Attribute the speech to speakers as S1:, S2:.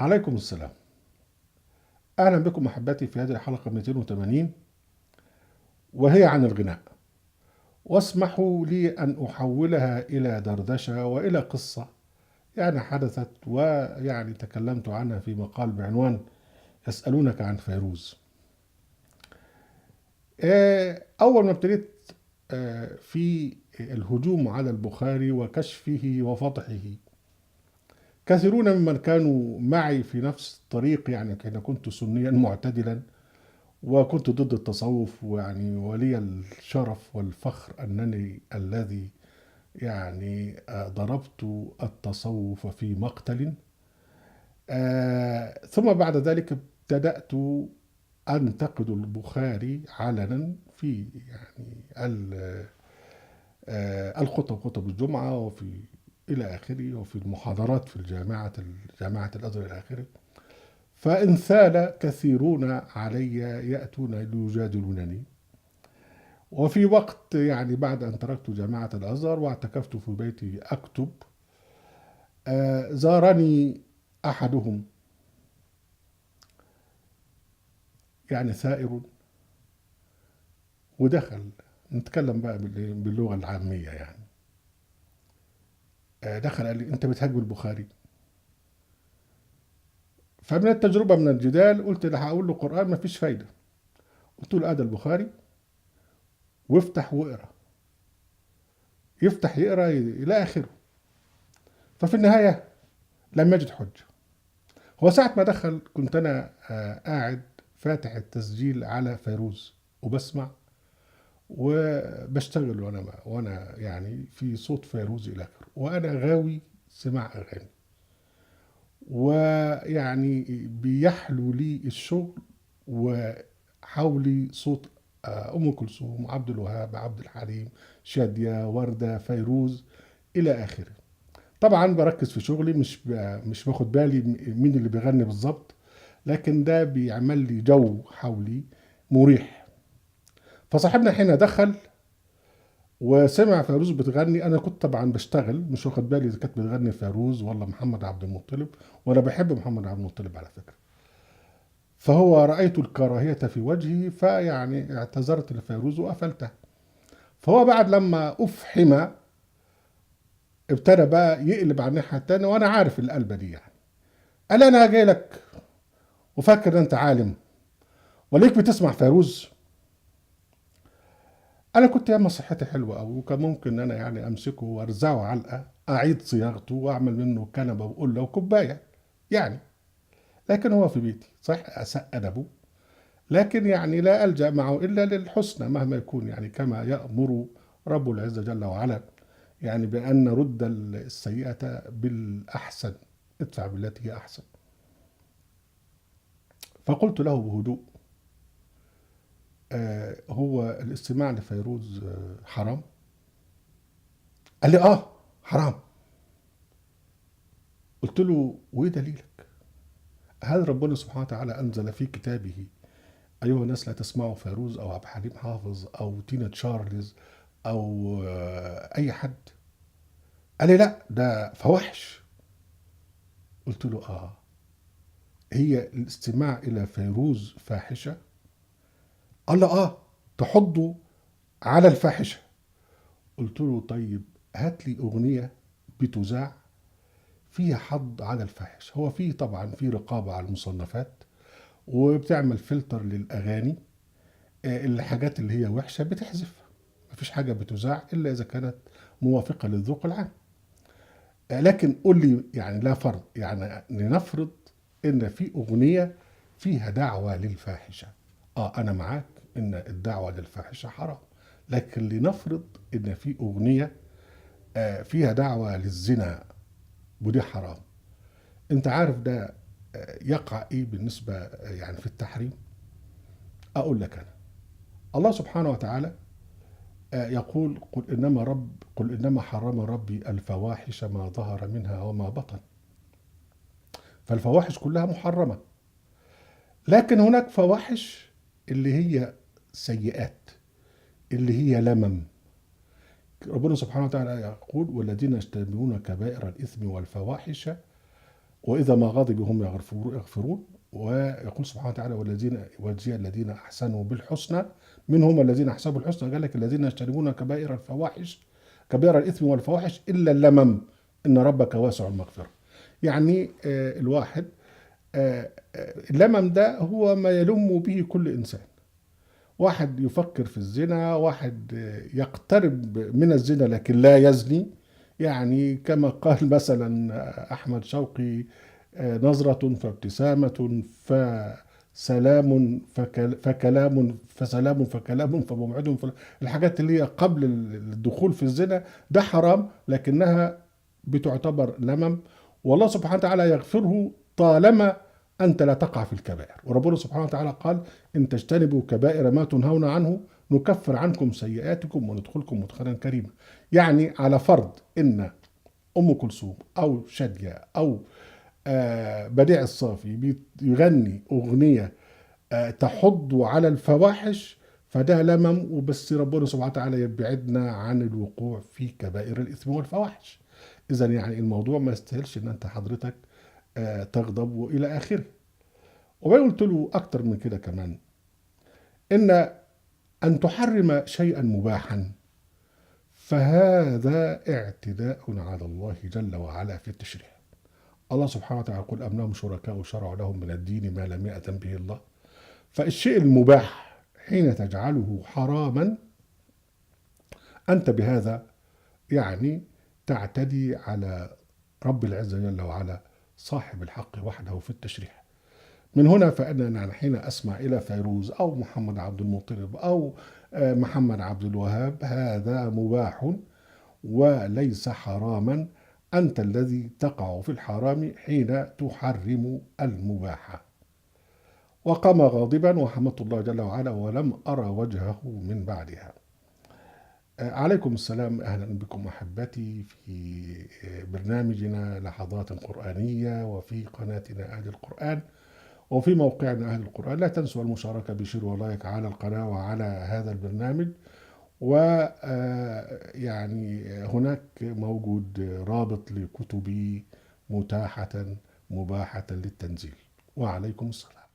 S1: عليكم السلام. أهلا بكم أحبتي في هذه الحلقة 280، وهي عن الغناء. واسمحوا لي أن أحولها إلى دردشة وإلى قصة حدثت، تكلمت عنها في مقال بعنوان يسألونك عن فيروز. أول ما ابتديت في الهجوم على البخاري وكشفه وفضحه، كثيرون ممن كانوا معي في نفس الطريق، كان كنت سنيا معتدلا وكنت ضد التصوف، ولي الشرف والفخر أنني الذي ضربت التصوف في مقتل. ثم بعد ذلك ابتدأت أنتقد البخاري علنا في الخطب، خطب الجمعة، وفي إلى آخره، وفي المحاضرات في جامعة الأزهر إلى آخره. فانثال كثيرون علي يأتون ليجادلونني. وفي وقت بعد أن تركت جامعة الأزهر واعتكفت في بيتي أكتب، زارني أحدهم، ثائر، ودخل نتكلم بقى باللغة العامية. دخل قال لي: أنت بتهاجم البخاري؟ فمن التجربة من الجدال قلت له هقول له قرآن مفيش فايدة. قلت له: ده البخاري، وافتح واقرا. يفتح يقرا إلى آخره. ففي النهاية لم يجد حجة. هو ساعة ما دخل كنت أنا قاعد فاتح التسجيل على فيروز وبسمع وبشتغل، وأنا في صوت فيروز إلى آخره، وأنا غاوي سماع أغاني، بيحلو لي الشغل، وحولي صوت أم كلثوم، عبد الوهاب، عبد الحليم، شادية، وردة، فيروز إلى آخره. طبعا بركز في شغلي، مش باخد بالي مين اللي بيغني بالظبط، لكن ده بيعمل لي جو حولي مريح. فصاحبنا حين دخل وسمع فيروز بتغني، انا كنت طبعا بشتغل مش واخد بالي اذا كانت بتغني فيروز ولا محمد عبد المطلب، وانا بحب محمد عبد المطلب على فكره. فهو رايت الكراهيه في وجهي، اعتذرت لفيروز وقفلتها. فهو بعد لما افحم ابتدى بقى يقلب على الناحيه التانيه، وانا عارف القلبه دي. قال: انا جاي لك وفاكر ان انت عالم وليك بتسمع فيروز؟ انا كنت ياما صحتي حلوه قوي، وكان ممكن ان انا امسكه وارزعه علقه، اعيد صياغته واعمل منه كنبه وقله وكوبايه يعني. لكن هو في بيتي، صحيح اساء ادبه، لكن لا الجا معه الا للحسنى مهما يكون، كما يامر رب العزه جل وعلا، بان نرد السيئه بالاحسن، ادفع بالتي هي احسن. فقلت له بهدوء: هو الاستماع لفيروز حرام؟ قال لي: حرام. قلت له: وايه دليلك؟ هل ربنا سبحانه وتعالى انزل في كتابه: ايها الناس لا تسمعوا فيروز او عبد الحليم حافظ او تينا تشارلز او اي حد؟ قال لي: لا، ده فواحش. قلت له: هي الاستماع الى فيروز فاحشه؟ قال لي: تحضوا على الفاحشه. قلت له: طيب هات لي اغنيه بتذاع فيها حض على الفاحش. هو في طبعا في رقابه على المصنفات، وبتعمل فلتر للاغاني، الحاجات اللي هي وحشه بتحذفها. مفيش حاجه بتذاع الا اذا كانت موافقه للذوق العام. لكن قول لي، لا فرض، لنفرض ان في اغنيه فيها دعوه للفاحشه. انا معاك ان الدعوه للفاحشه حرام، لكن لنفرض ان في اغنيه فيها دعوه للزنا، ودي حرام. انت عارف ده يقع ايه بالنسبه في التحريم؟ اقول لك انا: الله سبحانه وتعالى يقول: قل إنما حرم ربي الفواحش ما ظهر منها وما بطن. فالفواحش كلها محرمة، لكن هناك فواحش اللي هي سيئات، اللي هي لمم. ربنا سبحانه وتعالى يقول: والذين يجتنبون كبائر الإثم والفواحش وإذا ما غضبوا هم يغفرون. ويقول سبحانه وتعالى والذين وجزي الذين أحسنوا بالحسنى منهم الذين أحسنوا بالحسنى، قال لك الذين يجتنبون كبائر الفواحش كبائر الإثم والفواحش إلا اللمم إن ربك واسع المغفرة. يعني الواحد اللمم ده هو ما يلم به كل إنسان. واحد يفكر في الزنا، واحد يقترب من الزنا لكن لا يزني، يعني كما قال مثلا أحمد شوقي نظرة فابتسامة فسلام فكلام فسلام فكلام فموعد الحاجات اللي هي قبل الدخول في الزنا ده حرام، لكنها بتعتبر لمم، والله سبحانه وتعالى يغفره طالما أنت لا تقع في الكبائر. وربنا سبحانه وتعالى قال إن تجتنبوا كبائر ما تنهون عنه نكفر عنكم سيئاتكم وندخلكم مدخلا كريما. يعني على فرض إن أم كلثوم أو شادية أو بديع الصافي بيغني أغنية تحض على الفواحش، فده لمم، وبس ربنا سبحانه وتعالى يبعدنا عن الوقوع في كبائر الإثم والفواحش. إذا يعني الموضوع ما يستاهلش إن أنت حضرتك تغضب وإلى آخره. وبعدين قلت له أكتر من كده كمان، إن أن تحرم شيئا مباحا فهذا اعتداء على الله جل وعلا في التشريع. الله سبحانه وتعالى يقول أم لهم شركاء شرعوا لهم من الدين ما لم يأذن به الله. فالشيء المباح حين تجعله حراما أنت بهذا يعني تعتدي على رب العزة جل وعلا صاحب الحق وحده في التشريع. من هنا فإننا حين أسمع إلى فيروز أو محمد عبد المطلب أو محمد عبد الوهاب هذا مباح وليس حراما، أنت الذي تقع في الحرام حين تحرم المباح. وقام غاضبا وحمدت الله جل وعلا ولم أرى وجهه من بعدها. عليكم السلام، أهلا بكم أحبتي في برنامجنا لحظات قرآنية وفي قناتنا أهل القرآن وفي موقعنا أهل القرآن. لا تنسوا المشاركة بشير ولايك على القناة وعلى هذا البرنامج. ويعني هناك موجود رابط لكتبي متاحة مباحة للتنزيل. وعليكم السلام.